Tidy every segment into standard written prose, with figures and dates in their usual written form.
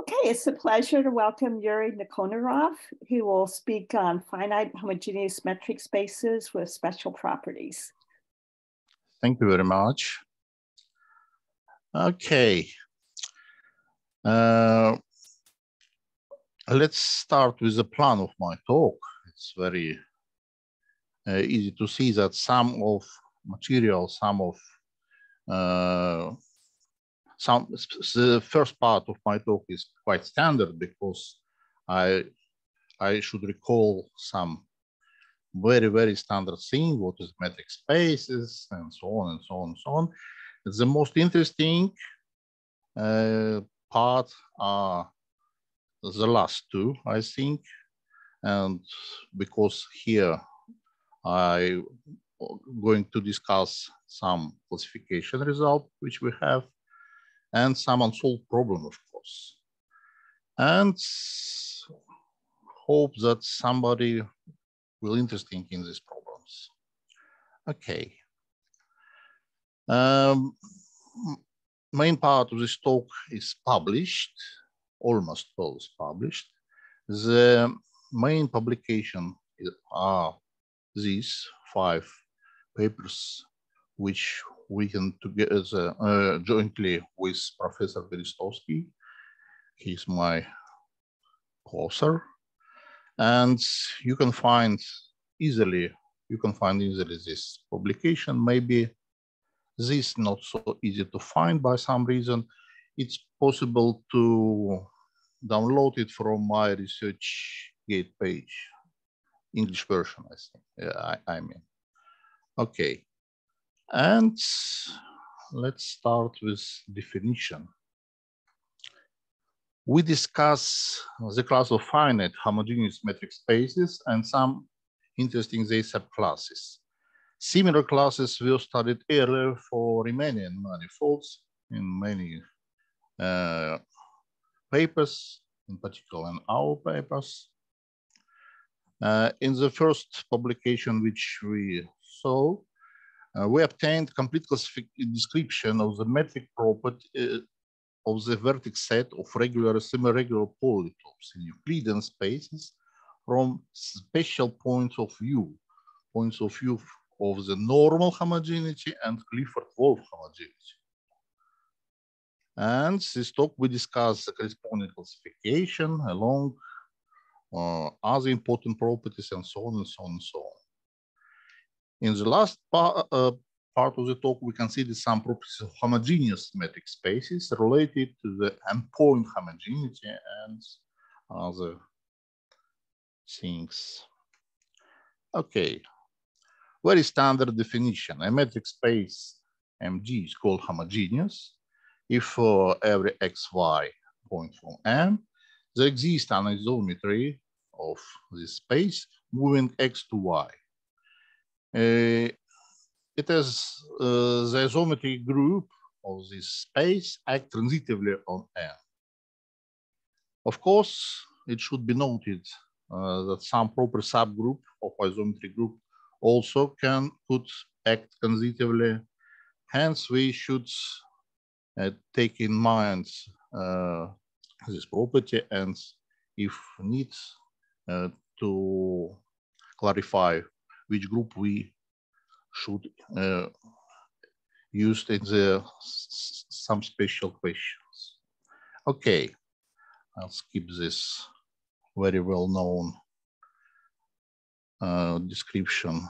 Okay, it's a pleasure to welcome Yurii Nikonorov, who will speak on finite homogeneous metric spaces with special properties. Thank you very much. Okay. Let's start with the plan of my talk. It's very easy to see that some of material, the first part of my talk is quite standard because I should recall some very standard thing, what is metric spaces and so on and so on and so on. The most interesting part are the last two, I think, and because here I'm going to discuss some classification result which we have and some unsolved problem, of course, and hope that somebody will interesting in these problems. Okay. Main part of this talk is published, almost all is published. The main publication are these 5 papers, which we can together jointly with Professor Berestovskii. He's my co-author, and you can find easily this publication. Maybe this not so easy to find by some reason. It's possible to download it from my ResearchGate page, English version, I think. I mean, okay. And let's start with definition. We discuss the class of finite homogeneous metric spaces and some interesting subclasses. Similar classes were studied earlier for Riemannian manifolds in many papers, in particular in our papers. In the first publication which we saw, we obtained complete description of the metric property of the vertex set of regular and semi-regular polytopes in Euclidean spaces from special points of view of the normal homogeneity and Clifford-Wolff homogeneity. And this talk we discuss the corresponding classification along other important properties and so on and so on and so on. In the last part of the talk, we consider some properties of homogeneous metric spaces related to the endpoint homogeneity and other things. Okay. Very standard definition. A metric space MG is called homogeneous if for every xy point from M, there exists an isometry of this space moving x to y. It is the isometry group of this space act transitively on M. Of course, it should be noted that some proper subgroup of isometry group also could act transitively. Hence, we should take in mind this property, and if need to clarify which group we should use in some special questions. Okay, I'll skip this very well-known description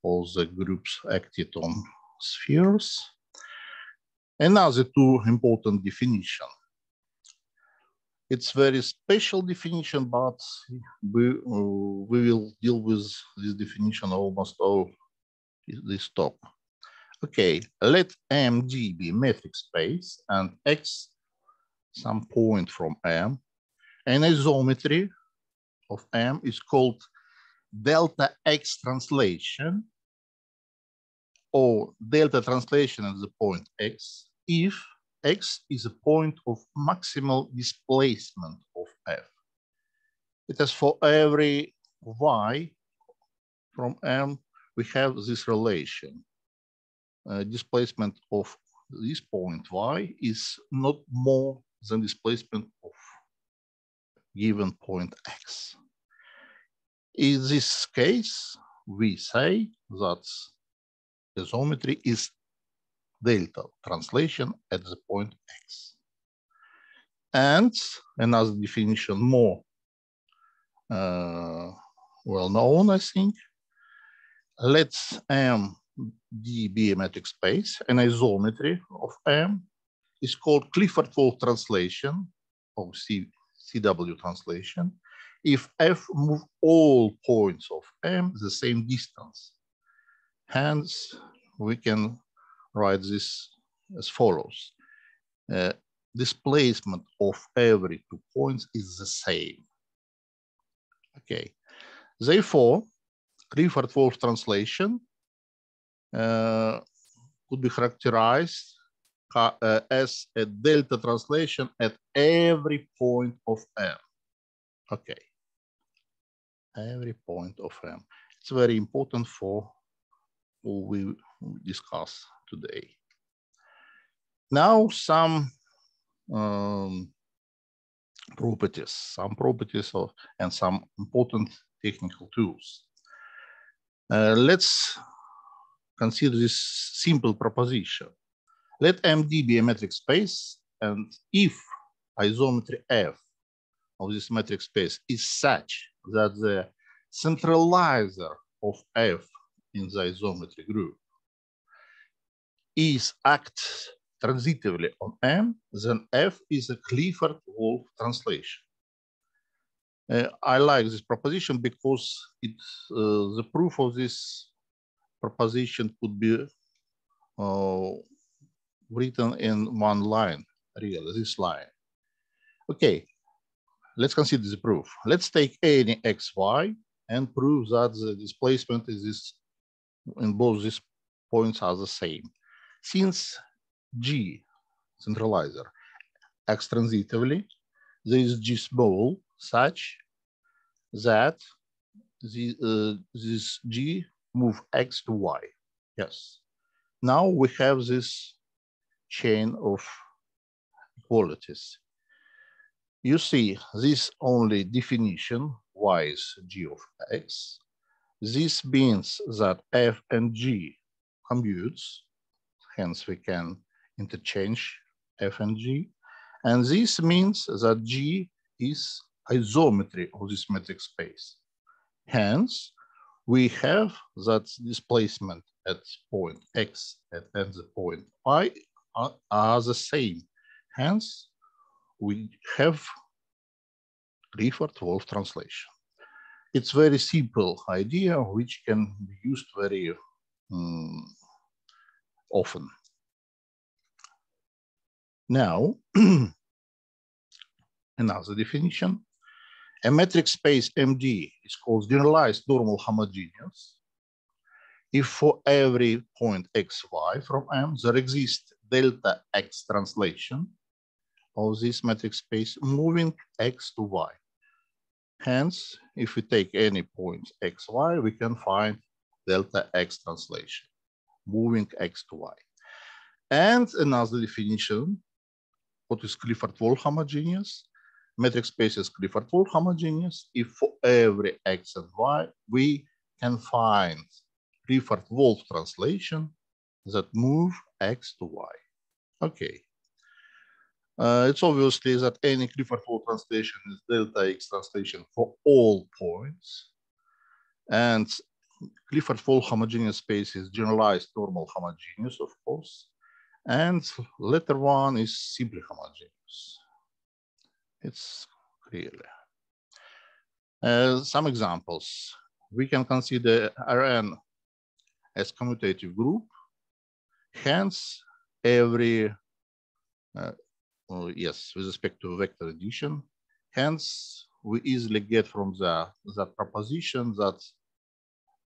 of the groups acted on spheres. Another two important definition. It's very special definition, but we will deal with this definition almost all this talk. Okay, let MG be metric space and X some point from M. An isometry of M is called delta X translation or delta translation at the point X if X is a point of maximal displacement of F. It is for every Y from M, we have this relation. Displacement of this point Y is not more than displacement of given point X. In this case, we say that the isometry is delta translation at the point X. And another definition more well known, I think. Let M be a metric space. An isometry of M is called Clifford-Wolff translation or CW translation if F move all points of M the same distance. Hence, we can write this as follows. Displacement of every 2 points is the same. Okay. Therefore, Clifford-Wolff translation could be characterized as a delta translation at every point of M. Okay. Every point of M. It's very important for what we discuss today. Now, some properties and some important technical tools. Let's consider this simple proposition. Let MD be a metric space, and if isometry F of this metric space is such that the centralizer of F in the isometry group acts transitively on M, then F is a Clifford-Wolff translation. I like this proposition because the proof of this proposition could be written in one line, really, this line. Okay, let's consider the proof. Let's take any xy and prove that the displacement is in both these points are the same. Since G, centralizer, acts transitively, there is G small such that this G move X to Y. Yes. Now we have this chain of equalities. You see, this only definition, Y is G of X. This means that F and G commutes, hence we can interchange F and G. And this means that G is isometry of this metric space. Hence, we have that displacement at point X and the point Y are the same. Hence, we have Clifford-Wolff translation. It's very simple idea which can be used very often. Now, another definition. A metric space MD is called generalized normal homogeneous if for every point xy from M there exists delta X translation of this metric space moving X to Y. Hence, if we take any point xy, we can find delta X translation, moving X to Y. And another definition, what is Clifford-Wolff homogeneous? Metric space is Clifford-Wolff homogeneous if for every X and Y, we can find Clifford-Wolff translation that move X to Y. Okay. It's obviously that any Clifford-Wolff translation is delta X translation for all points. And Clifford-Wolff homogeneous space is generalized normal homogeneous, of course. And letter one is simply homogeneous. It's clear. Some examples. We can consider Rn as commutative group. Hence, every yes, with respect to vector addition. Hence, we easily get from that proposition that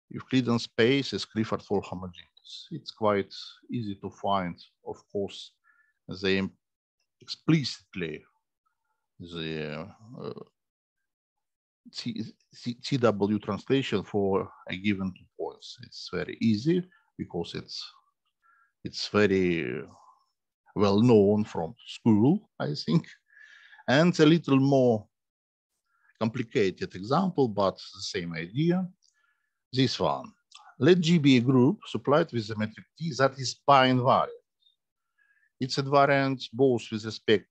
Euclidean space is Clifford-Wolff homogeneous. It's quite easy to find, of course, they explicitly the CW translation for a given 2 points. It's very easy because it's very well known from school, I think. And a little more complicated example, but the same idea. This one. Let G be a group supplied with a metric T that is bi-invariant. It's invariant both with respect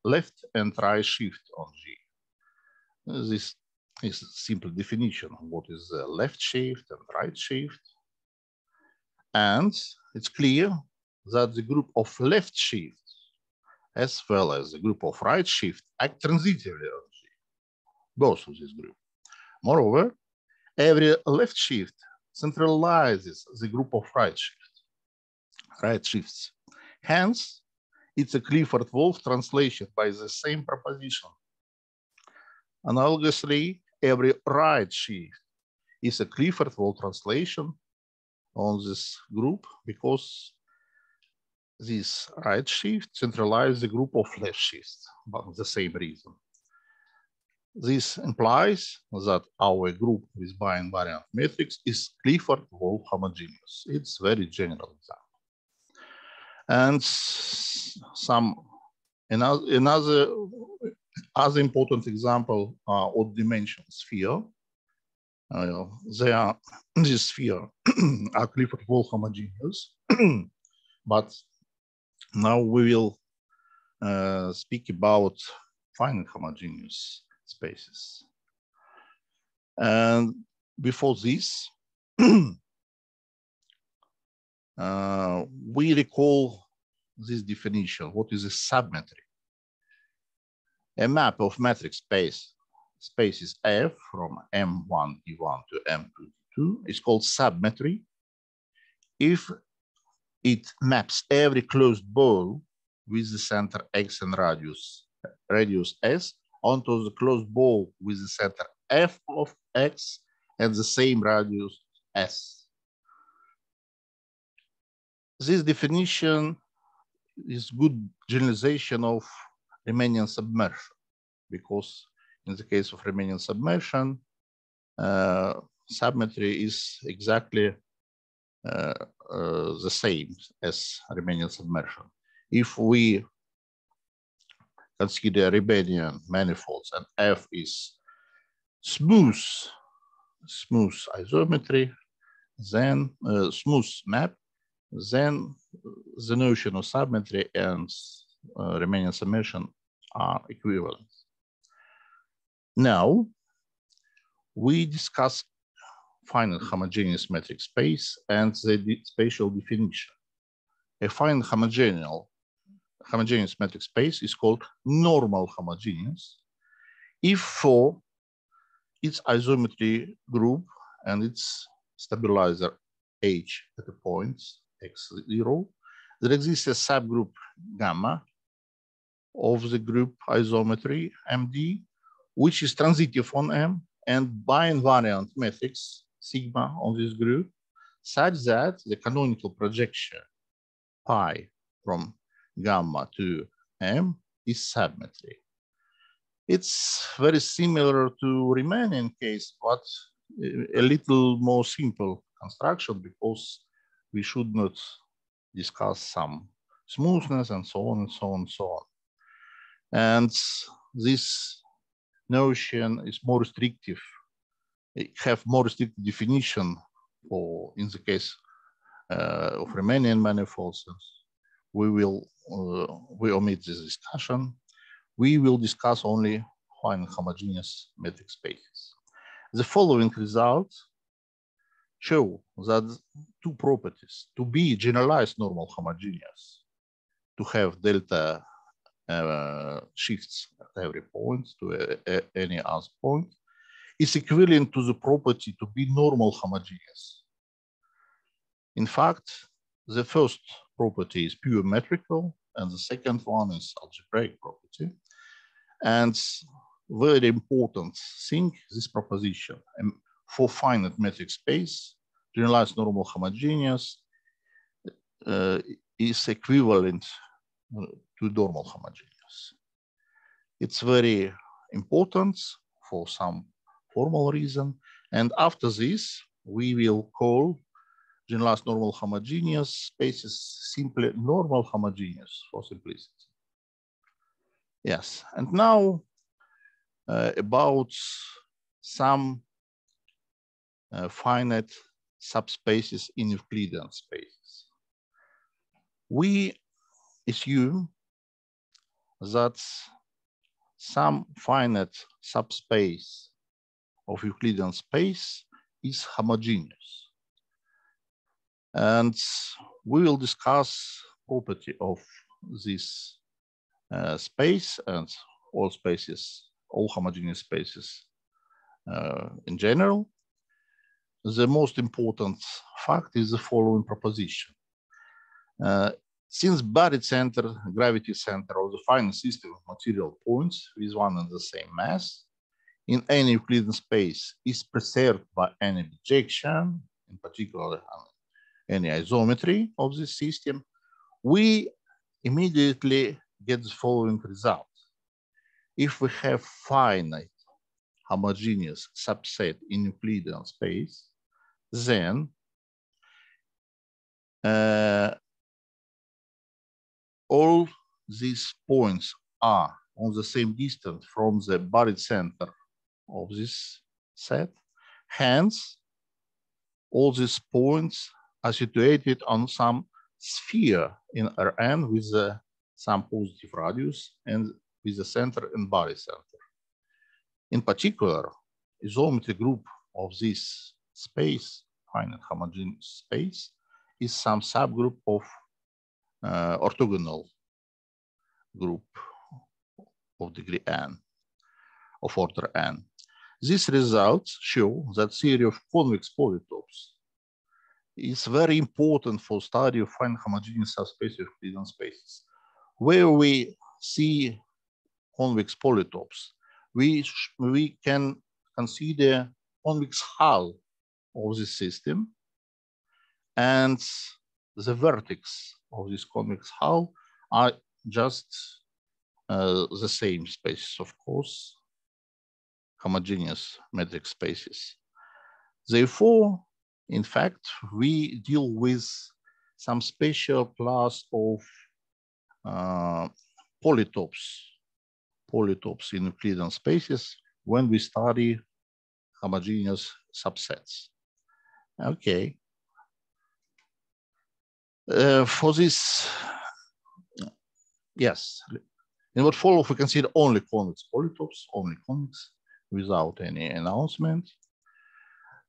left and right shift on G. This is a simple definition of what is the left shift and right shift. And it's clear that the group of left shift as well as the group of right shift act transitively on G, both of this group. Moreover, every left shift centralizes the group of right shifts. Hence, it's a Clifford-Wolff translation by the same proposition. Analogously, every right shift is a Clifford-Wolff translation on this group because this right shift centralizes the group of left shifts, but the same reason. This implies that our group with bi-invariant matrix is Clifford-Wolff homogeneous. It's very general example. And another important example are odd dimension sphere. This sphere are Clifford-Wolff homogeneous, but now we will speak about finite homogeneous spaces. And before this, we recall this definition. What is a submetry? A map of metric spaces F from M1 D1 to M2 D2 is called submetry if it maps every closed ball with the center X and radius S onto the closed ball with the center F of X and the same radius S. This definition is good generalization of Riemannian submersion, because in the case of Riemannian submersion, submetry is exactly the same as Riemannian submersion. If we consider Riemannian manifolds and F is smooth isometry, then smooth map, then the notion of submetry and Riemannian submersion are equivalent. Now, we discuss finite homogeneous metric space and the spatial definition. A finite homogeneous metric space is called normal homogeneous if for its isometry group and its stabilizer H at the points x0, there exists a subgroup gamma of the group isometry MD, which is transitive on M, and bi-invariant matrix sigma on this group, such that the canonical projection pi from gamma to M is submetry. It's very similar to Riemannian case, but a little more simple construction because we should not discuss some smoothness and so on and so on and so on. And this notion is more restrictive. It have more restrictive definition for in the case of Riemannian manifolds. We will we omit this discussion. We will discuss only finite homogeneous metric spaces. The following results show that two properties: to be generalized normal homogeneous, to have delta shifts at every point to any other point, is equivalent to the property to be normal homogeneous. In fact, the first property is pure metrical, and the second one is algebraic property. And very important thing, this proposition for finite metric space, generalized normal homogeneous is equivalent to normal homogeneous. It's very important for some formal reason. And after this, we will call generalized normal homogeneous spaces simply normal homogeneous for simplicity. Yes, and now about some finite subspaces in Euclidean spaces. We assume that some finite subspace of Euclidean space is homogeneous. And we will discuss property of this space and all spaces, all homogeneous spaces in general. The most important fact is the following proposition. Since body center, gravity center of the finite system of material points with one and the same mass in any Euclidean space is preserved by any bijection, in particular any isometry of this system, we immediately get the following result. If we have finite homogeneous subset in Euclidean space, then all these points are on the same distance from the body center of this set. Hence, all these points are situated on some sphere in Rn with some positive radius and with the center and body center. In particular, isometry group of this space, finite homogeneous space, is some subgroup of orthogonal group of degree n, of order n. These results show that theory of convex polytopes is very important for study of finite homogeneous subspace of Euclidean spaces. Where we see convex polytopes, we can consider convex hull of the system, and the vertex of this convex hull are just the same spaces, of course, homogeneous metric spaces. Therefore, in fact, we deal with some special class of polytopes in Euclidean spaces when we study homogeneous subsets. Okay. For this, yes, in what follows, we consider only convex polytopes, only convex, without any announcement.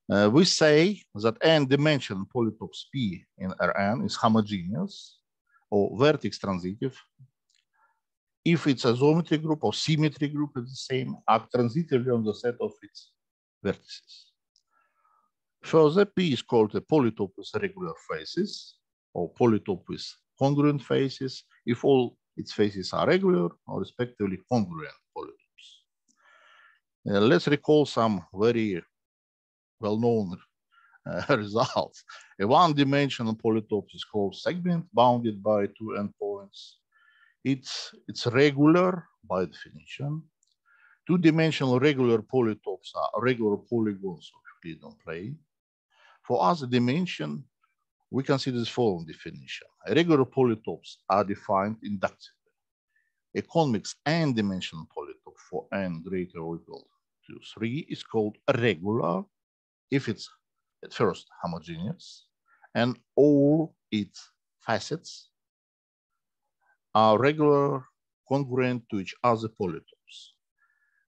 We say that n-dimensional polytopes P in Rn is homogeneous or vertex transitive if its isometry group or symmetry group is the same, act transitively on the set of its vertices. Further, P is called a polytope with regular faces or polytope with congruent faces if all its faces are regular or respectively congruent polytopes. Let's recall some very well-known results. A one-dimensional polytope is called segment bounded by two endpoints. It's regular by definition. Two-dimensional regular polytopes are regular polygons of Euclidean plane. For other dimension, we consider the following definition. Regular polytopes are defined inductively. A convex n-dimensional polytope for n greater or equal to 3 is called regular if it's at first homogeneous and all its facets are regular congruent to each other polytopes.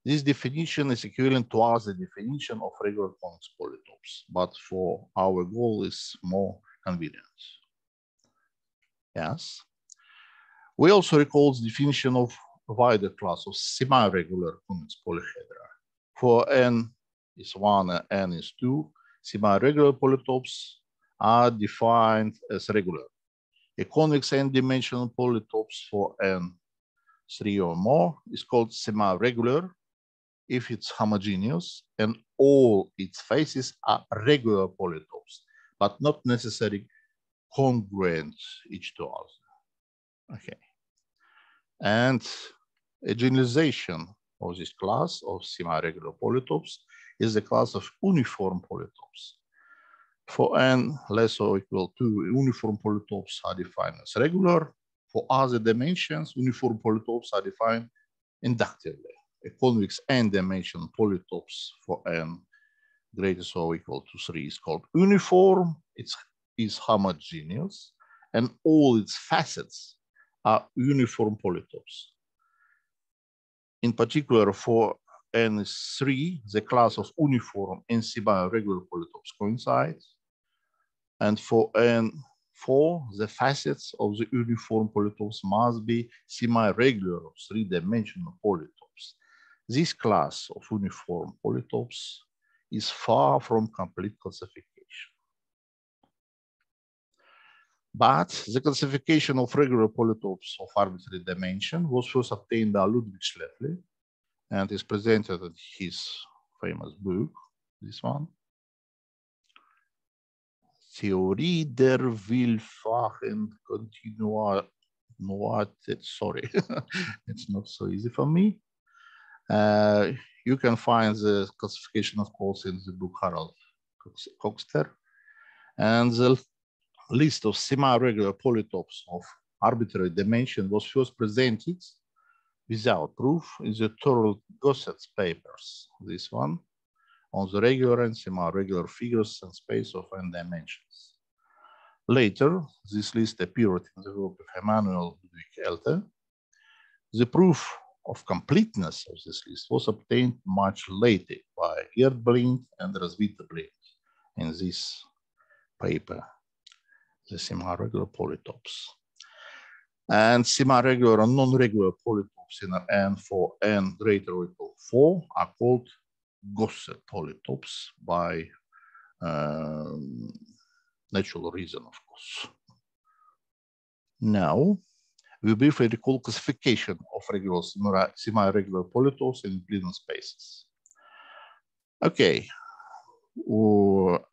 This definition is equivalent to other definition of regular convex polytopes, but for our goal is more convenient. Yes. We also recall the definition of a wider class of semi-regular convex polyhedra. For n is 1 and n is 2, semi-regular polytopes are defined as regular. A convex n-dimensional polytopes for n 3 or more is called semi-regular if it's homogeneous and all its faces are regular polytopes, but not necessarily congruent each to other. Okay. And a generalization of this class of semi-regular polytopes is the class of uniform polytopes. For n less or equal to, uniform polytopes are defined as regular. For other dimensions, uniform polytopes are defined inductively a convex n-dimensional polytopes for n greater or equal to 3 is called uniform. It is homogeneous, and all its facets are uniform polytopes. In particular, for n is 3, the class of uniform and semi-regular polytopes coincides. And for n4, the facets of the uniform polytopes must be semi-regular or three-dimensional polytopes. This class of uniform polytopes is far from complete classification. But the classification of regular polytopes of arbitrary dimension was first obtained by Ludwig Schläfli and is presented in his famous book, this one. Theorie der vielfachen Kontinuität. Sorry, it's not so easy for me. You can find the classification, of course, in the book Harald Coxter. And the list of semi-regular polytopes of arbitrary dimension was first presented without proof in the Thorold-Gosset's papers, this one, on the regular and semi-regular figures and space of n dimensions. Later, this list appeared in the work of Emanuel Ludwig Elte. The proof of completeness of this list was obtained much later by Gerd Blind and Roswitha Blind in this paper, the semi-regular polytopes. And semi-regular and non-regular polytopes in n for n greater or equal to 4 are called Gosset polytopes by natural reason, of course. Now, we briefly recall classification of regular semi-regular polytopes in Euclidean spaces. Okay,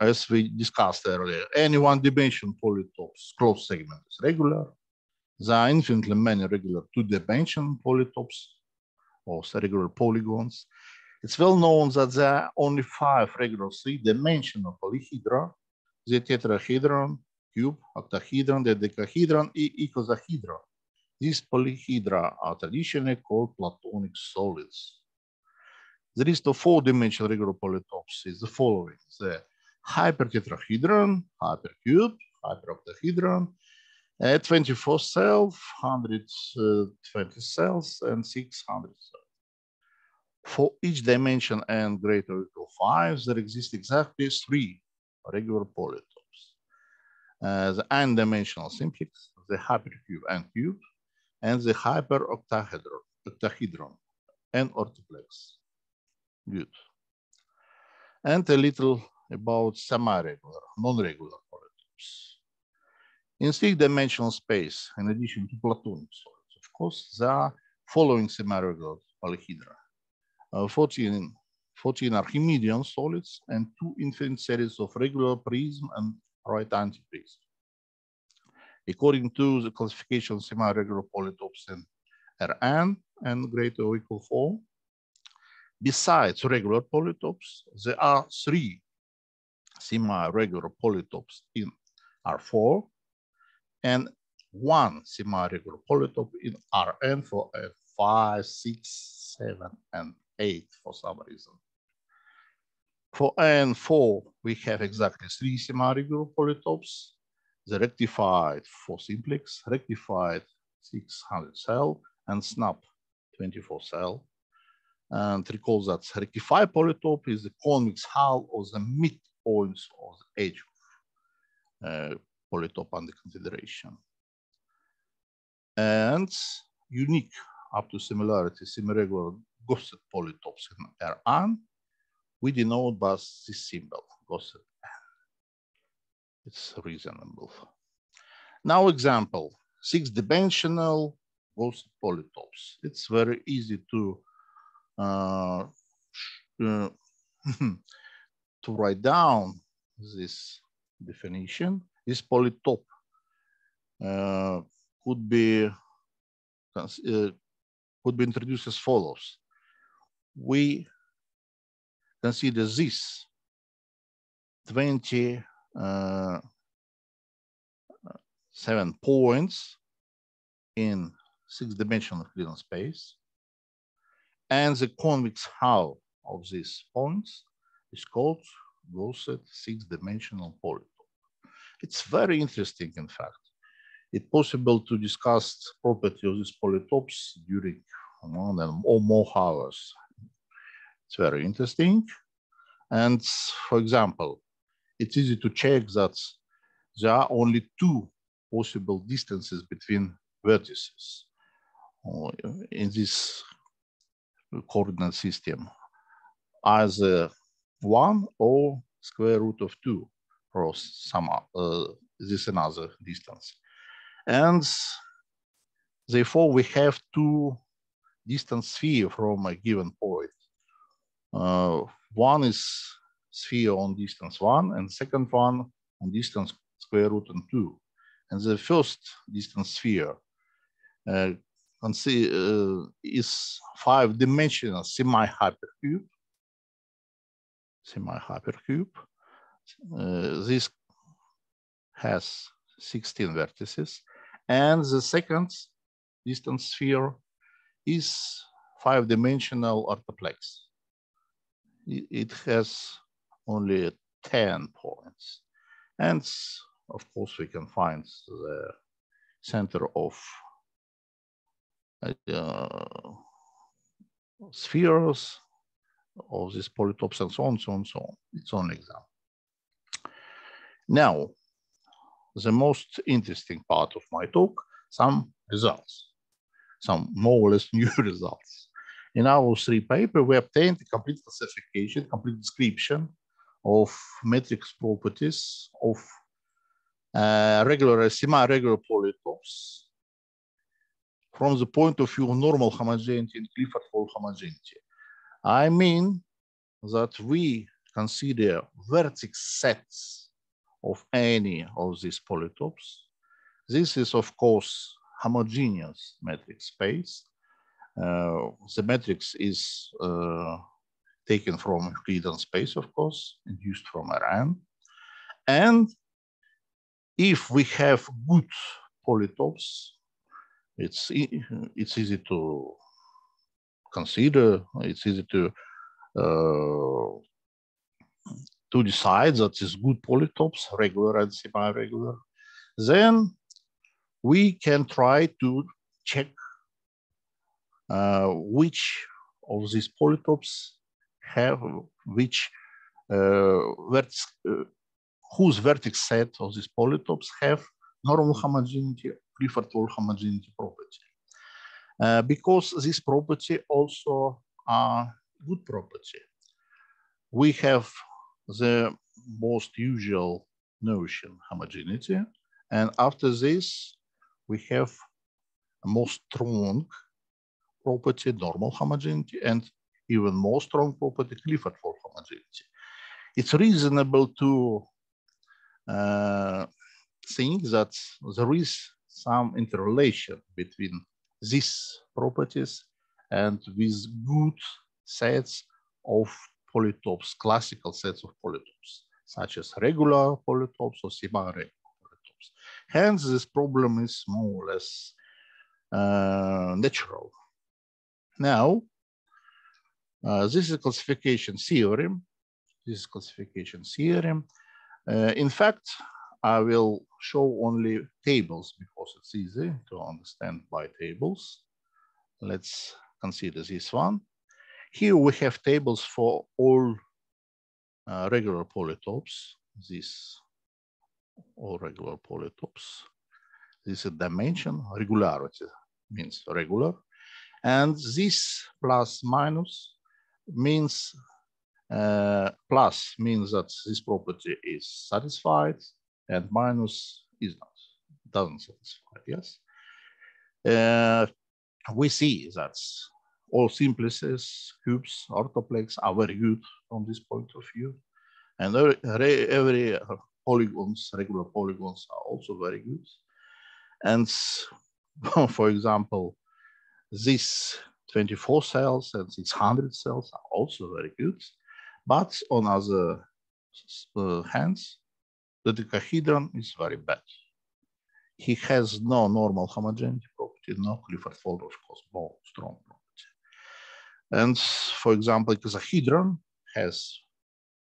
as we discussed earlier, any one-dimensional polytopes closed segment is regular. There are infinitely many regular two-dimensional polytopes, also regular polygons. It's well known that there are only 5 regular three-dimensional polyhedra: the tetrahedron, cube, octahedron, the decahedron, and icosahedron. These polyhedra are traditionally called Platonic solids. The list of 4-dimensional regular polytopes is the following: the hypertetrahedron, hypercube, hyperoctahedron, 24 cells, 120 cells, and 600 cells. For each dimension n greater or equal to 5, there exist exactly 3 regular polytopes. The n-dimensional simplex, the hypercube n cube, and the hyperoctahedron n orthoplex. Good. And a little about semi-regular, non-regular polytopes. In 3-dimensional space, in addition to Platonic solids, of course, there are following semi-regular polyhedra: 14 Archimedean solids and 2 infinite series of regular prism and right antiprism. According to the classification of semi-regular polytopes in Rn n greater or equal to 4, besides regular polytopes, there are 3 semi-regular polytopes in R4 and 1 semi-regular polytope in Rn for 5, 6, 7, and 8 for some reason. For N4, we have exactly 3 semi-regular polytopes: the rectified 4 simplex, rectified 600 cell, and SNAP 24 cell. And recall that rectified polytope is the convex hull of the midpoints of the edge of polytope under consideration. And unique up to similarity semi-regular Gosset polytopes in Rn, we denote by this symbol, Gosset n. It's reasonable. Now example, 6-dimensional Gosset polytopes. It's very easy to to write down this definition. This polytope could be introduced as follows. We consider this 27 points in 6-dimensional Euclidean space, And the convex hull of these points is called Gaussian six-dimensional polytope. It's very interesting, in fact. It's possible to discuss property of these polytopes during 1 or more hours. It's very interesting. And for example, it's easy to check that there are only two possible distances between vertices in this coordinate system, either 1 or square root of 2 or some this another distance. And therefore, we have two distant spheres from a given point. One is sphere on distance 1, and second one on distance square root and 2. And the first distance sphere is 5-dimensional semi-hypercube. This has 16 vertices, and the second distance sphere is 5-dimensional orthoplex. It has only 10 points, and of course we can find the center of spheres of these polytopes and so on, so on, so on. It's only example. Now, the most interesting part of my talk, some results, some more or less new results. In our 3 paper, we obtained a complete classification, complete description of matrix properties of regular and semi-regular polytopes from the point of view of normal homogeneity and Clifford-Hall homogeneity. I mean that we consider vertex sets of any of these polytopes. This is, of course, homogeneous metric space. The matrix is taken from Euclidean space, of course, induced from Rn. And if we have good polytopes, it's easy to consider, it's easy to decide that it's good polytopes, regular and semi-regular. Then we can try to check which of these polytopes have which whose vertex set of these polytopes have normal homogeneity, Clifford-Hall homogeneity property. Because this property also are good property. We have the most usual notion homogeneity, and after this we have a more strong property, normal homogeneity, and even more strong property, Clifford-Hall homogeneity. It's reasonable to think that there is some interrelation between these properties and with good sets of polytopes, classical sets of polytopes, such as regular polytopes or semi-regular polytopes. Hence, this problem is more or less natural. Now, this is a classification theorem. In fact, I will show only tables because it's easy to understand by tables. Let's consider this one. Here we have tables for all regular polytopes. These all regular polytopes. This is dimension, regularity means regular. And this plus minus means plus means that this property is satisfied and minus is not, doesn't satisfy, yes. We see that all simplices, cubes, orthoplex are very good from this point of view. And every polygons, regular polygons are also very good. And for example, these 24 cells and 600 cells are also very good. But on other hands, the dodecahedron is very bad. He has no normal homogeneity property, no Clifford-Hall, of course, more strong property. And for example, icosahedron has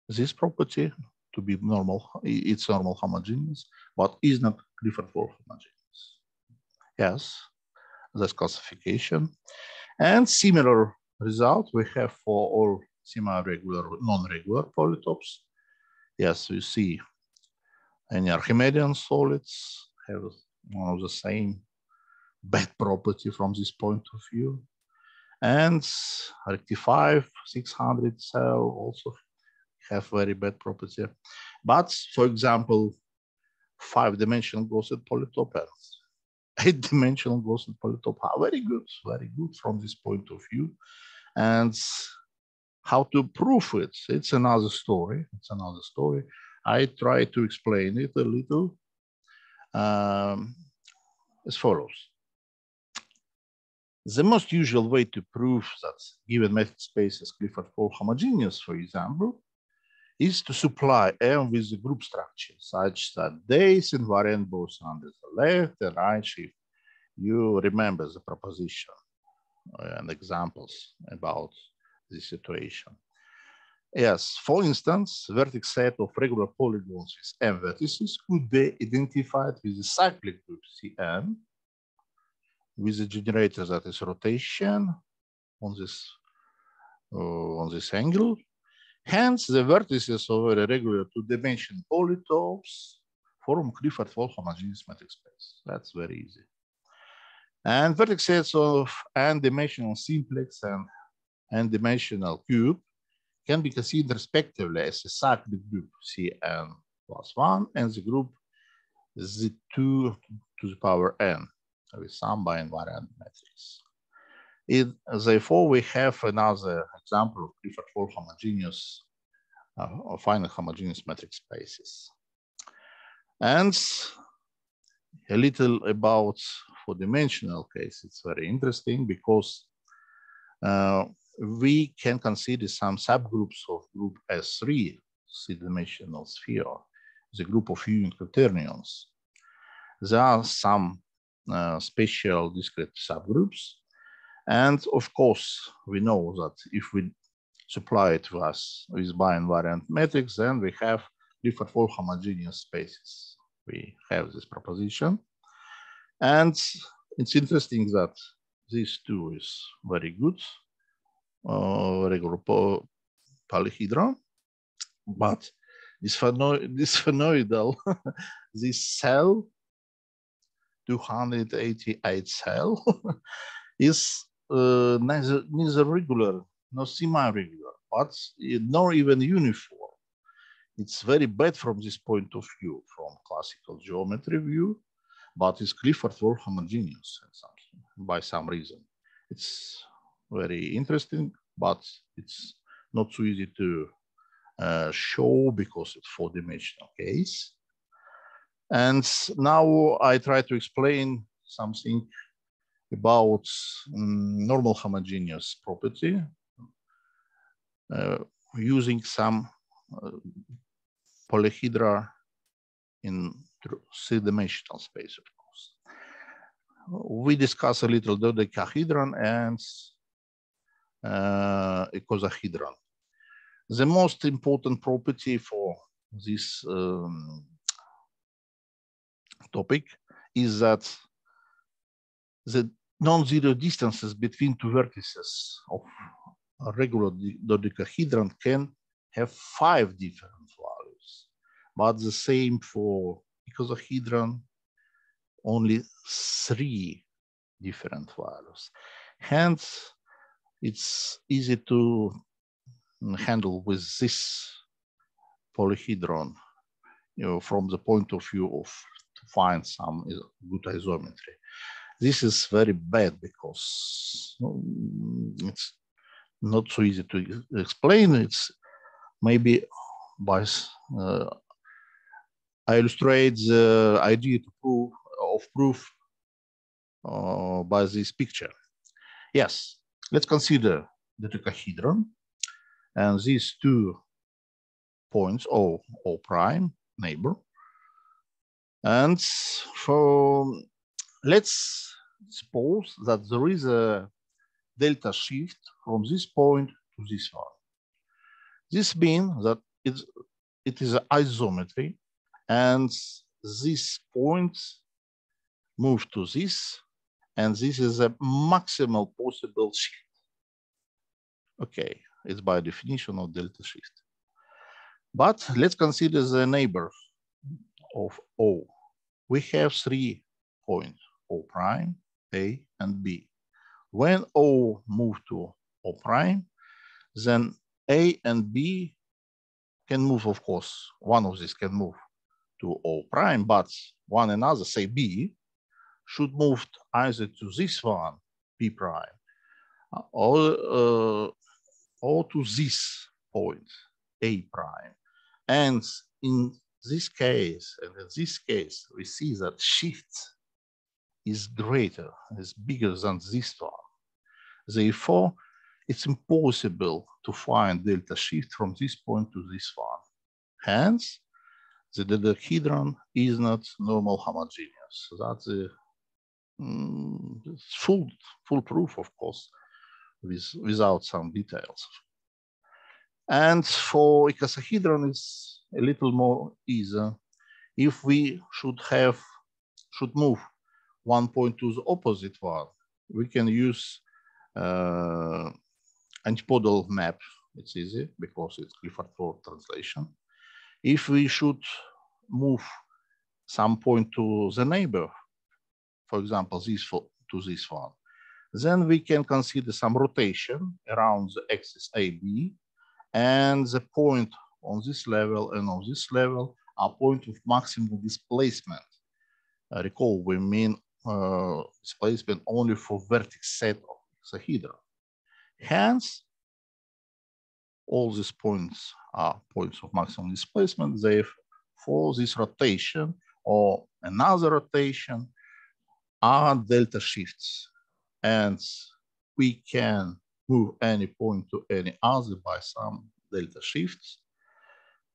this property to be normal, it's normal homogeneous, but is not Clifford-Wall homogeneous. Yes, that's classification. And similar result we have for all semi-regular, non-regular polytopes. Yes, we see any Archimedean solids have one of the same bad property from this point of view. And rectified 600 cell also have very bad property. But for example, 5-dimensional Gaussian polytope and 8-dimensional Gaussian polytope are very good from this point of view. And how to prove it, it's another story. I try to explain it a little as follows. The most usual way to prove that given metric space is Clifford-Wall homogeneous, for example, is to supply M with a group structure such that they is invariant both under the left and right shift. You remember the proposition and examples about this situation. Yes, for instance, vertex set of regular polygons with M vertices could be identified with a cyclic group Cn with a generator that is rotation on this angle. Hence, the vertices of a regular 2-dimensional polytopes form Clifford-Wall homogeneous metric space. That's very easy. And vertex sets of n-dimensional simplex and n-dimensional cube can be considered respectively as a cyclic group Cn+1 and the group Z2 to the power n with some by invariant matrix. Therefore, we have another example of Clifford-Wall homogeneous or finite homogeneous metric spaces. And a little about 4-dimensional case, it's very interesting because we can consider some subgroups of group S3, 3-dimensional sphere, the group of union quaternions. There are some special discrete subgroups. And of course, we know that if we supply it with bi-invariant matrix, then we have Clifford-Wall homogeneous spaces. We have this proposition. And it's interesting that these two is very good, regular polyhedron, but this phonoidal, this cell, 288 cell, is neither regular nor semi-regular, but nor even uniform. It's very bad from this point of view, from classical geometry view, but it's Clifford-Wall homogeneous by some reason. It's very interesting, but it's not so easy to show because it's 4-dimensional case. And now I try to explain something about normal homogeneous property using some polyhedra in 3-dimensional space, of course. We discuss a little dodecahedron and icosahedron. The most important property for this topic is that the non-zero distances between two vertices of a regular dodecahedron can have 5 different values, but the same for icosahedron, only 3 different values. Hence, it's easy to handle with this polyhedron, from the point of view of to find some good isometry. This is very bad because it's not so easy to explain. It's maybe by I illustrate the idea of proof by this picture. Yes, let's consider the dodecahedron and these 2 points O prime neighbor, and let's suppose that there is a delta shift from this point to this one. This means that it is an isometry, and these points move to this, and this is a maximal possible shift. Okay, it's by definition of delta shift. But let's consider the neighbor of O. We have 3 points, O prime, A, and B. When O move to O prime, then A and B can move, of course. One of these can move to O prime, but one another, say B, should move either to this one, P prime, or to this point, A prime. And in this case, and in this case, we see that shift is greater, is bigger than this one. Therefore, it's impossible to find delta shift from this point to this one. Hence, the dodecahedron is not normal homogeneous. So that's a full proof, of course, without some details. And for icosahedron, it's a little more easy. If we should move one point to the opposite one, we can use antipodal map. It's easy because it's Clifford-Ford translation. If we should move some point to the neighbor, for example, to this one, then we can consider some rotation around the axis AB, and the point on this level and on this level are point of maximum displacement. Recall, we mean displacement only for vertex set of icosahedron. Hence, all these points are points of maximum displacement. Therefore, this rotation or another rotation are delta shifts. And we can move any point to any other by some delta shifts.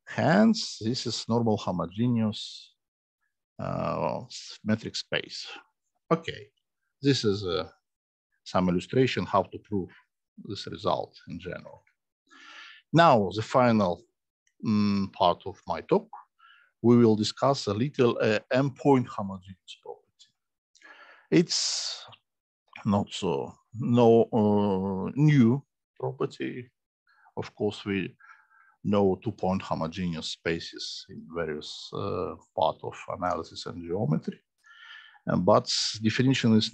Hence, this is normal homogeneous metric space. Okay, this is some illustration how to prove this result in general. Now, the final part of my talk, we will discuss a little M-point homogeneous property. It's not so new property. Of course, we know 2-point homogeneous spaces in various parts of analysis and geometry, but definition is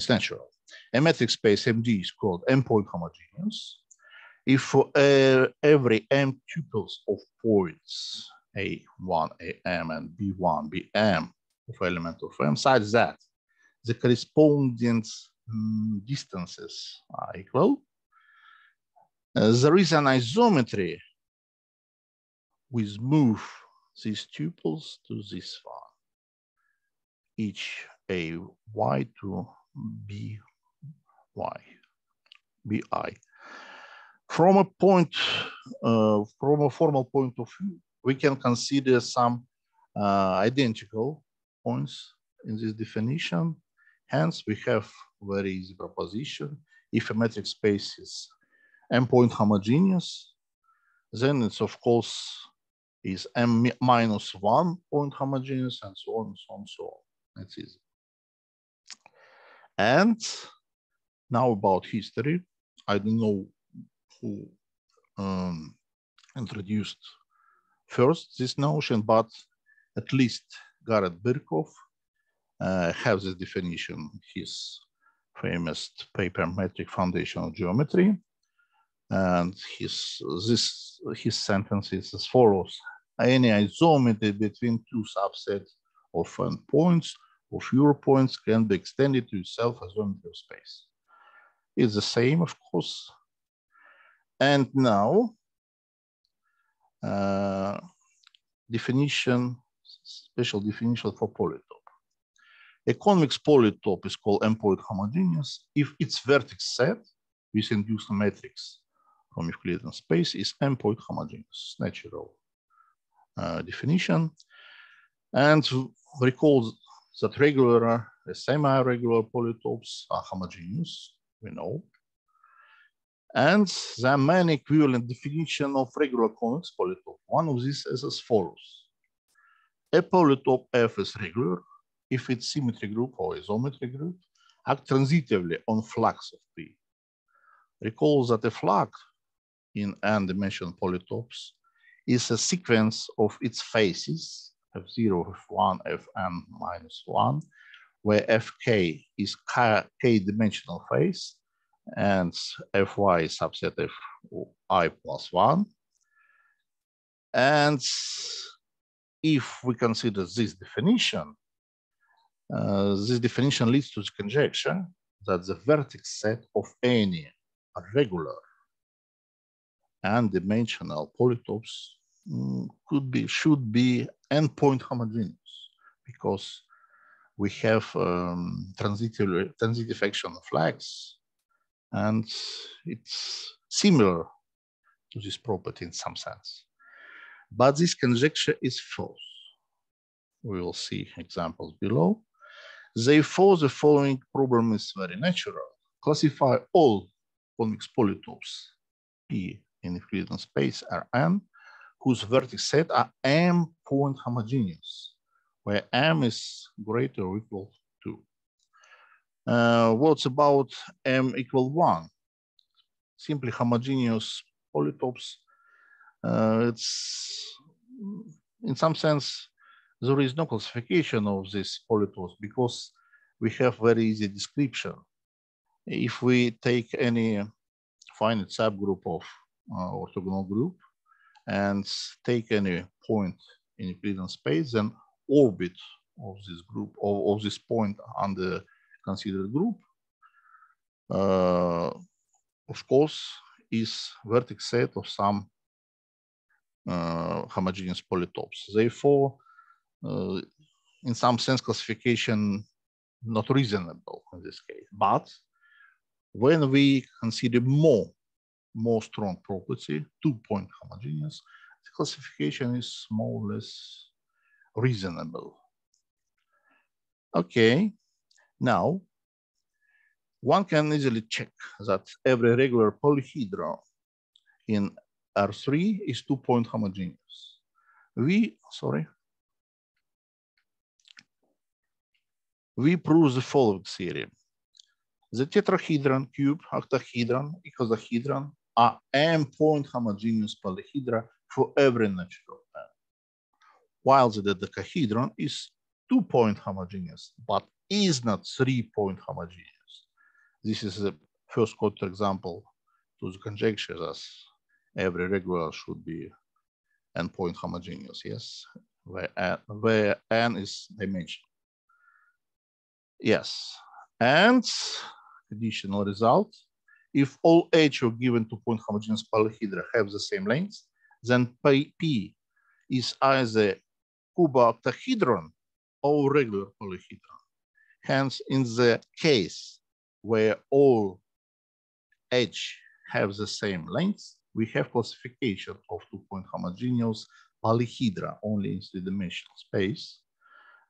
natural. A metric space MD is called M-point homogeneous if for every M tuples of points A1, AM, and B1, BM of element of M, such that the corresponding distances are equal, there is an isometry with move these tuples to this one, each AY to BI. From a formal point of view, we can consider some identical points in this definition. Hence, we have very easy proposition. If a metric space is M-point homogeneous, then it's of course is M-1 point homogeneous, and so on, so on, so on. That's easy. And now about history. I don't know who introduced first this notion, but at least Garrett Birkhoff has this definition, his famous paper Metric Foundational Geometry. And his sentence is as follows: any isometry between two subsets of points of your points can be extended to self-isometry of space. It's the same, of course. And now, special definition for polytope. A convex polytope is called M-point homogeneous if its vertex set with induced matrix from Euclidean space is M-point homogeneous, natural definition. And recall that regular the semi-regular polytopes are homogeneous, we know. And there are many equivalent definitions of regular convex polytope. One of these is as follows. A polytope F is regular if its symmetry group or isometry group act transitively on flux of P. Recall that a flux in n-dimensional polytopes is a sequence of its faces, F0, F1, Fn minus 1, where Fk is k-dimensional face, and Fy is subset of I plus 1. And if we consider this definition leads to the conjecture that the vertex set of any regular and dimensional polytopes should be n-point homogeneous, because we have transitive action of flags, and it's similar to this property in some sense. But this conjecture is false. We will see examples below. Therefore, the following problem is very natural. Classify all convex polytopes P in Euclidean space Rn, whose vertex set are m-point homogeneous, where m is greater or equal to. What's about m equal 1? Simply homogeneous polytopes. It's in some sense, there is no classification of these polytopes because we have very easy description. If we take any finite subgroup of orthogonal group and take any point in Euclidean space, then orbit of this group of this point on the considered group, of course, is vertex set of some homogeneous polytopes. Therefore, in some sense, classification not reasonable in this case. But when we consider more strong property, 2-point homogeneous, the classification is more or less reasonable. Okay, now one can easily check that every regular polyhedron in R3 is 2-point homogeneous. We prove the following theorem. The tetrahedron, cube, octahedron, icosahedron are m-point homogeneous polyhedra for every natural n, while the dodecahedron is 2-point homogeneous, but is not 3-point homogeneous. This is the first counterexample to the conjecture that every regular should be n-point homogeneous, yes, where n is dimension. Yes, and additional result, if all H of given 2-point homogeneous polyhedra have the same length, then P is either cubo-octahedron or regular polyhedron. Hence, in the case where all H have the same length, we have classification of 2-point homogeneous polyhedra only in 3-dimensional space.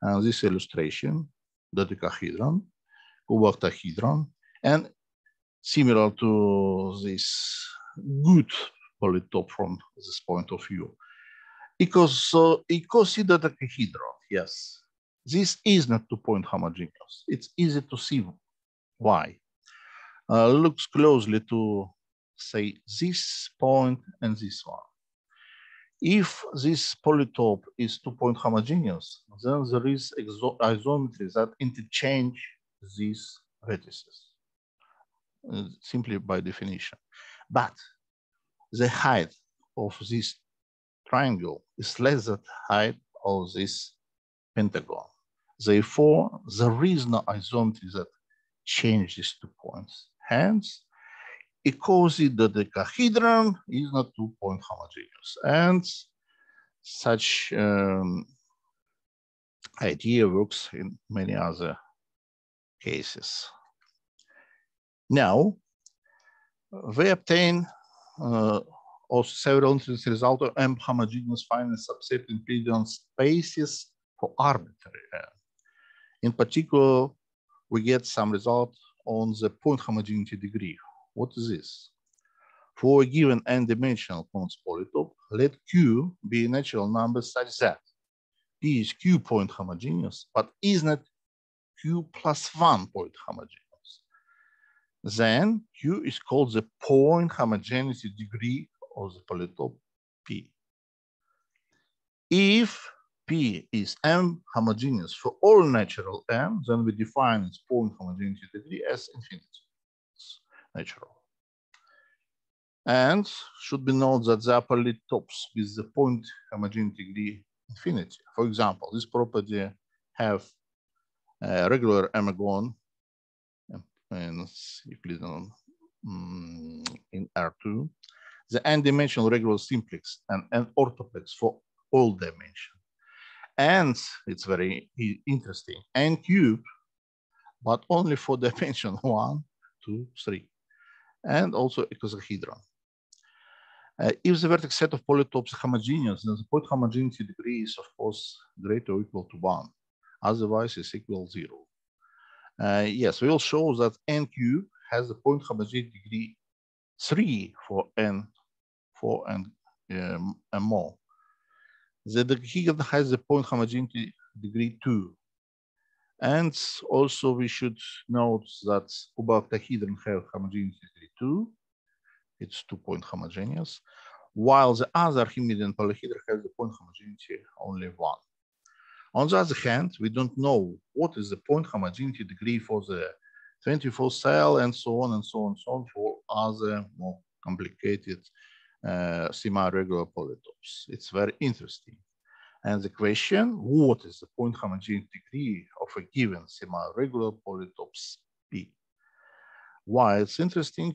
And this illustration, dodecahedron, cubo-octahedron, and similar to this good polytope from this point of view. Icosahedron, yes, this is not 2-point homogeneous. It's easy to see why. Looks closely to, say, this point and this one. If this polytope is 2-point homogeneous, then there is isometry that interchange these vertices, simply by definition. But the height of this triangle is less than the height of this pentagon. Therefore, there is no isometry that changes these 2 points. Hence, icosahedron is not 2-point homogeneous. And such idea works in many other cases. Now, we obtain also several interesting results of M-homogeneous finite subset in Euclidean spaces for arbitrary n. In particular, we get some result on the point homogeneity degree. What is this? For a given n-dimensional convex polytope, let Q be a natural number such that P is Q point homogeneous, but is not Q plus 1 point homogeneous. Then Q is called the point homogeneity degree of the polytope P. If P is M homogeneous for all natural M, then we define its point homogeneity degree as infinity. It's natural. And should be noted that the polytopes with the point homogeneity degree infinity. For example, this property have a regular emagon in Euclidean in R2, the n-dimensional regular simplex and n orthoplex for all dimensions. And it's very interesting, n cubed, but only for dimension 1, 2, 3, and also icosahedron. If the vertex set of polytopes is homogeneous, then the point homogeneity degree is, of course, greater or equal to 1. Otherwise, it's equal to 0. Yes, we will show that n cubed has the point homogeneity degree 3 for n and more. The dodecahedron has the point homogeneity degree 2. And also we should note that cuboctahedron have homogeneity degree 2. It's 2-point homogeneous, while the other Archimedean polyhedra has the point homogeneity only 1. On the other hand, we don't know what is the point homogeneity degree for the 24 cell and so on and so on and so on for other more complicated semi-regular polytopes. It's very interesting. And the question, what is the point homogeneity degree of a given semi-regular polytopes P? Why it's interesting?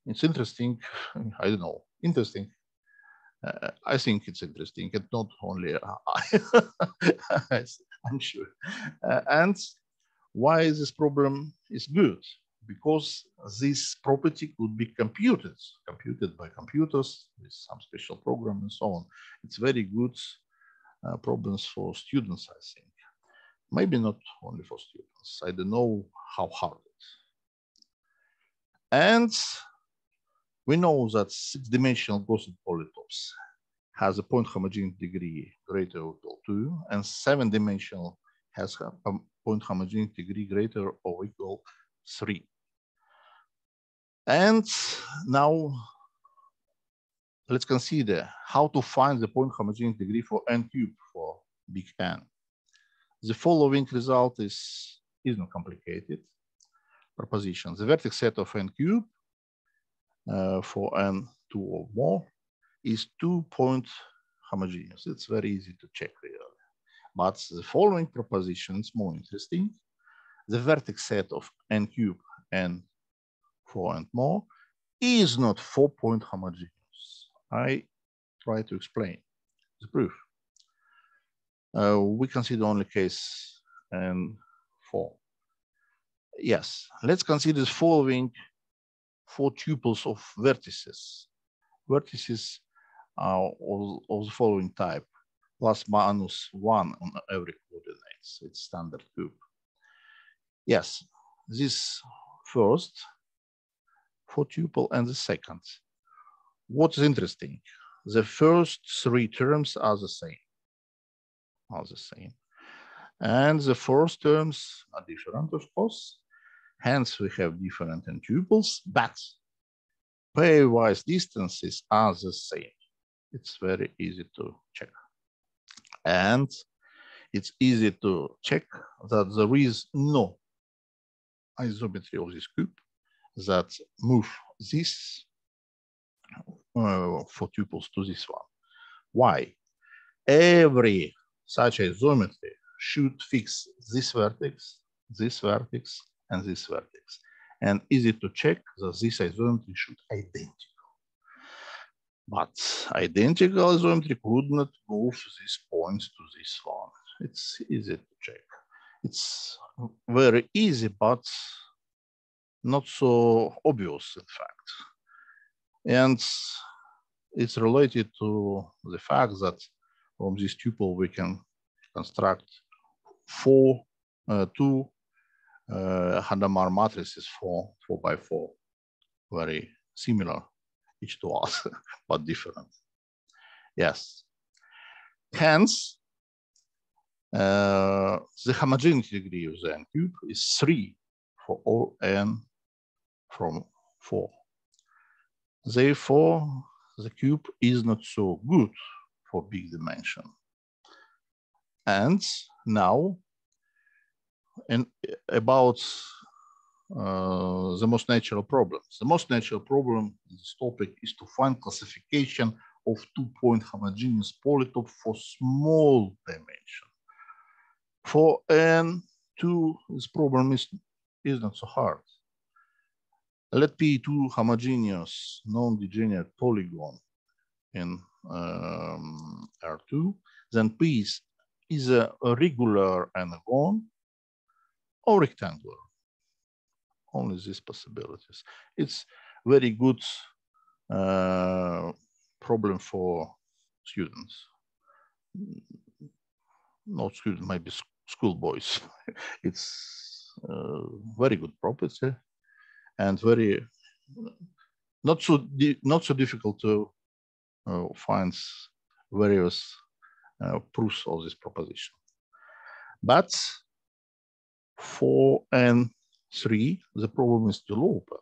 It's interesting, I don't know, interesting. I think it's interesting, and not only I, I'm sure. And why this problem is good? Because this property could be computed by computers with some special program and so on. It's very good problems for students, I think. Maybe not only for students. I don't know how hard it is. And we know that 6-dimensional Gaussian polytopes has a point homogeneity degree greater or equal to 2, and 7-dimensional has a point homogeneity degree greater or equal 3. And now let's consider how to find the point homogeneity degree for n cubed for big N. The following result is not complicated proposition. The vertex set of n cubed for n2 or more is 2-point homogeneous. It's very easy to check really. But the following proposition is more interesting. The vertex set of n cubed and 4 and more is not 4-point homogeneous. I try to explain the proof. We consider only case N4. Yes, let's consider the following 4 tuples of vertices. Vertices are of the following type, plus minus 1 on every coordinates. It's standard cube. Yes, this first 4 tuple and the second. What is interesting? The first 3 terms are the same. And the first terms are different, of course. Hence, we have different n tuples, but pairwise distances are the same. It's very easy to check. And it's easy to check that there is no isometry of this cube that move this 4 tuples to this one. Why? Every such isometry should fix this vertex, and this vertex. And easy to check that this isometry should be identical. But identical isometry could not move these points to this one. It's easy to check. It's very easy, but not so obvious, in fact. And it's related to the fact that from this tuple we can construct 2 Hadamard matrices 4 by 4, very similar each to us, but different. Yes. Hence, the homogeneity degree of the n cube is 3 for all n from 4. Therefore, the cube is not so good for big dimension. And now, about the most natural problems. The most natural problem in this topic is to find classification of two-point homogeneous polytope for small dimension. For n2, this problem is not so hard. Let P two homogeneous non-degenerate polygon in R2, then P is a regular n-gon or rectangular. Only these possibilities. It's very good problem for students. Not students, maybe schoolboys. It's very good property and very not so difficult to find various proofs of this proposition. But for n3, the problem is still open.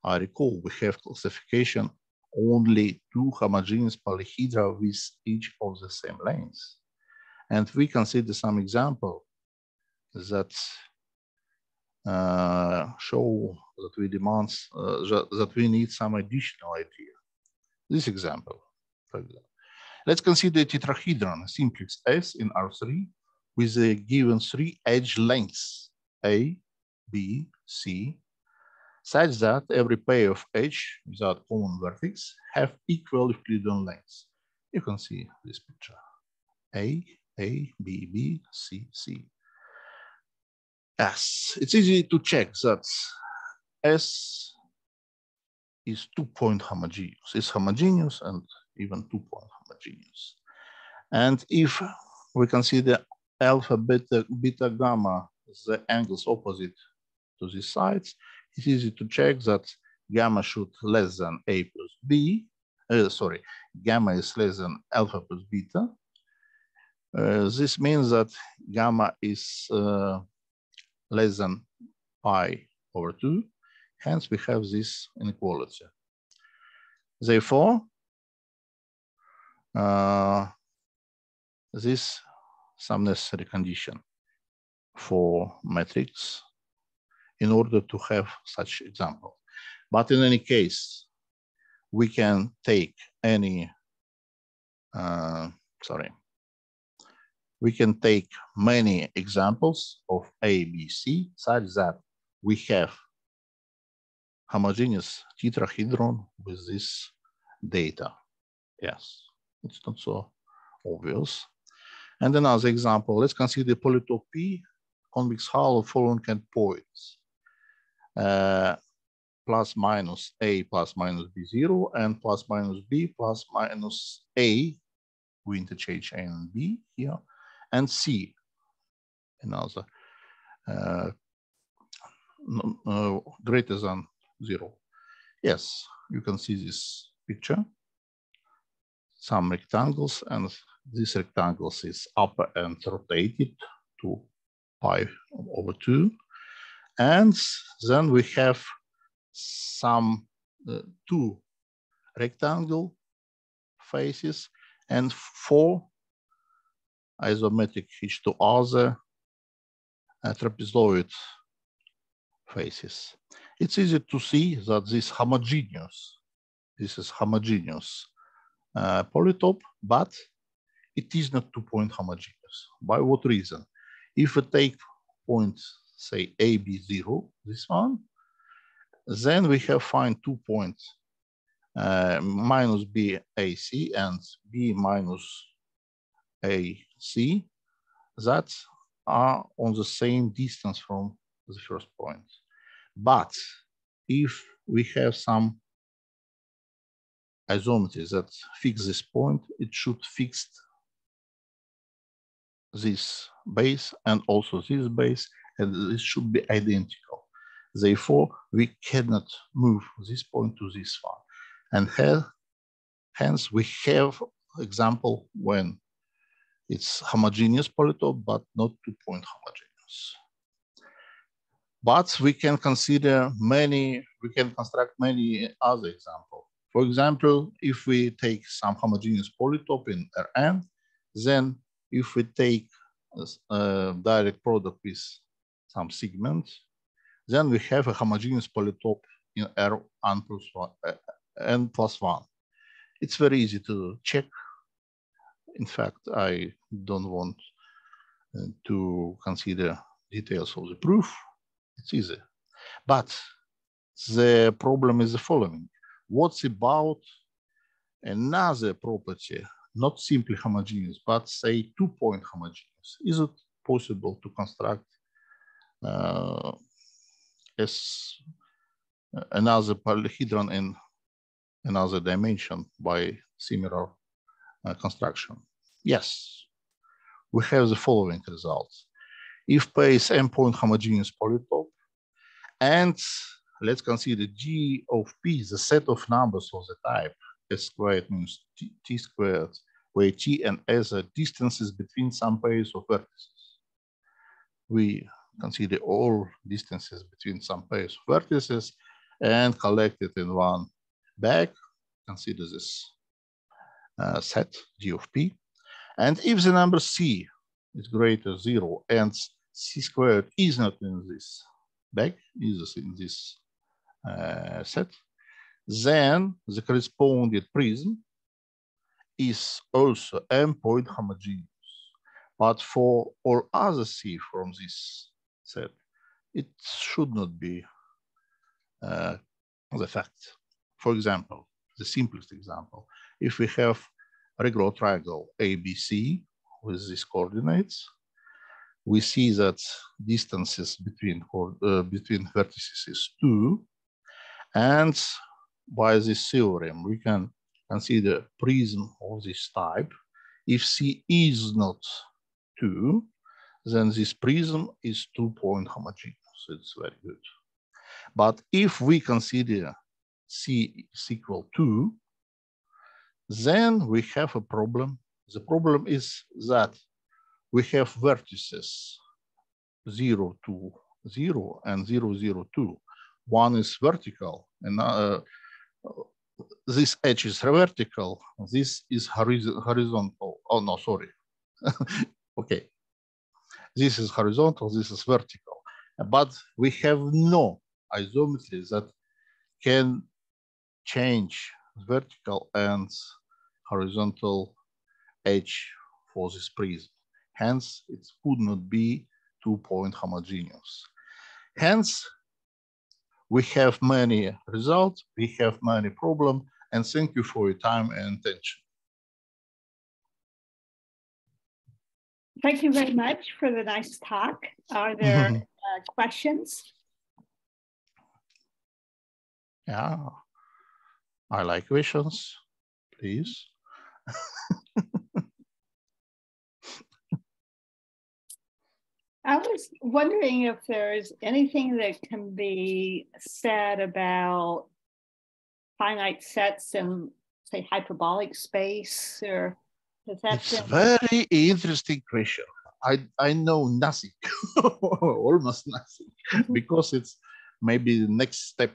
I recall we have classification only two homogeneous polyhedra with each of the same lengths. And we consider some example that show that we demand that we need some additional idea. This example, for example. Let's consider a tetrahedron, a simplex S in R3 with a given 3 edge lengths A, B, C, such that every pair of edge without common vertex have equal Euclidean lengths. You can see this picture. A, B, B, C, C. Yes, it's easy to check that S is two-point homogeneous. It's homogeneous and even two-point homogeneous. And if we consider alpha, beta, gamma, the angles opposite to these sides, it's easy to check that gamma should less than A plus B. Gamma is less than alpha plus beta. This means that gamma is less than pi over 2. Hence, we have this inequality. Therefore, this some necessary condition for matrix in order to have such example. But in any case, we can take any, we can take many examples of A, B, C such that we have homogeneous tetrahedron with this data. Yes, it's not so obvious. And another example, let's consider polytope P, convex hull of following endpoints. Plus minus A plus minus B0 and plus minus B plus minus A, we interchange A and B here, and C, another greater than 0. Yes, you can see this picture. Some rectangles, and this rectangles is upper and rotated to pi over 2. And then we have some two rectangle faces and 4 isometric each to other trapezoid faces. It's easy to see that this is homogeneous polytope, but it is not two-point homogeneous. By what reason? If we take point, say AB0, this one, then we have find 2 points minus BAC and B minus AC that are on the same distance from the first point. But if we have some isometry that fix this point, it should fix this base and also this base and this should be identical. Therefore, we cannot move this point to this one. And hence, we have example when it's homogeneous polytope, but not two-point homogeneous. But we can consider we can construct many other examples. For example, if we take some homogeneous polytope in Rn, then if we take a direct product with some segment, then we have a homogeneous polytope in n plus 1. It's very easy to check. In fact, I don't want to consider details of the proof. It's easy. But the problem is the following. What's about another property, not simply homogeneous, but say two-point homogeneous? Is it possible to construct as another polyhedron in another dimension by similar construction? Yes, we have the following results. If P is n-point homogeneous polytope, and let's consider G of P, the set of numbers of the type S squared minus T squared, where T and S are distances between some pairs of vertices. We consider all distances between some pairs of vertices and collect it in one bag. Consider this set G of P. And if the number C is greater than 0 and C squared is not in this bag, is in this set, then the corresponding prism is also n-point homogeneous. But for all other C from this set, it should not be the fact. For example, the simplest example, if we have a regular triangle ABC with these coordinates, we see that distances between vertices is 2. And by this theorem, we can consider prism of this type. If C is not 2, then this prism is two-point homogeneous. It's very good. But if we consider C is equal to, then we have a problem. The problem is that we have vertices 0, 2, 0, and 0, 0, 2. One is vertical, and this edge is vertical. This is horizontal. Oh, no, sorry. Okay. This is horizontal, this is vertical. But we have no isometry that can change vertical and horizontal edge for this prism. Hence, it could not be two-point homogeneous. Hence, we have many results, we have many problems, and thank you for your time and attention. Thank you very much for the nice talk. Are there questions? Yeah, I like questions, please. I was wondering if there's anything that can be said about finite sets in, say, hyperbolic space, or it's a very interesting question. I know nothing, almost nothing, because it's maybe the next step.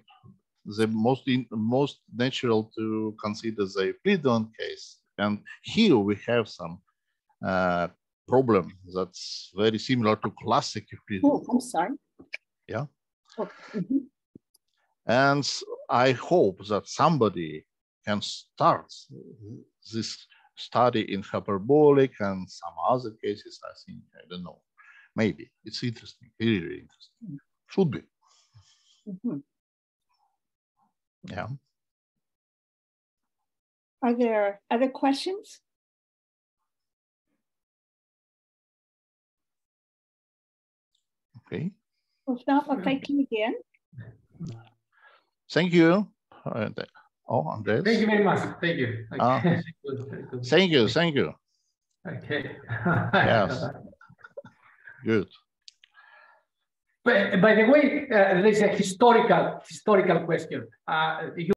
The most natural to consider the Euclidean case, and here we have some problem that's very similar to classic Euclidean. Oh, I'm sorry. Yeah. Oh, And I hope that somebody can start this study in hyperbolic and some other cases. I think, I don't know, maybe it's interesting, really interesting. Should be. Yeah. Are there other questions? Okay. Well, if not, well, thank you again. Thank you. Oh, Andres. Thank you very much. Thank you. Okay. Thank you. Thank you. Okay. Yes. Good. By the way, there is a historical question.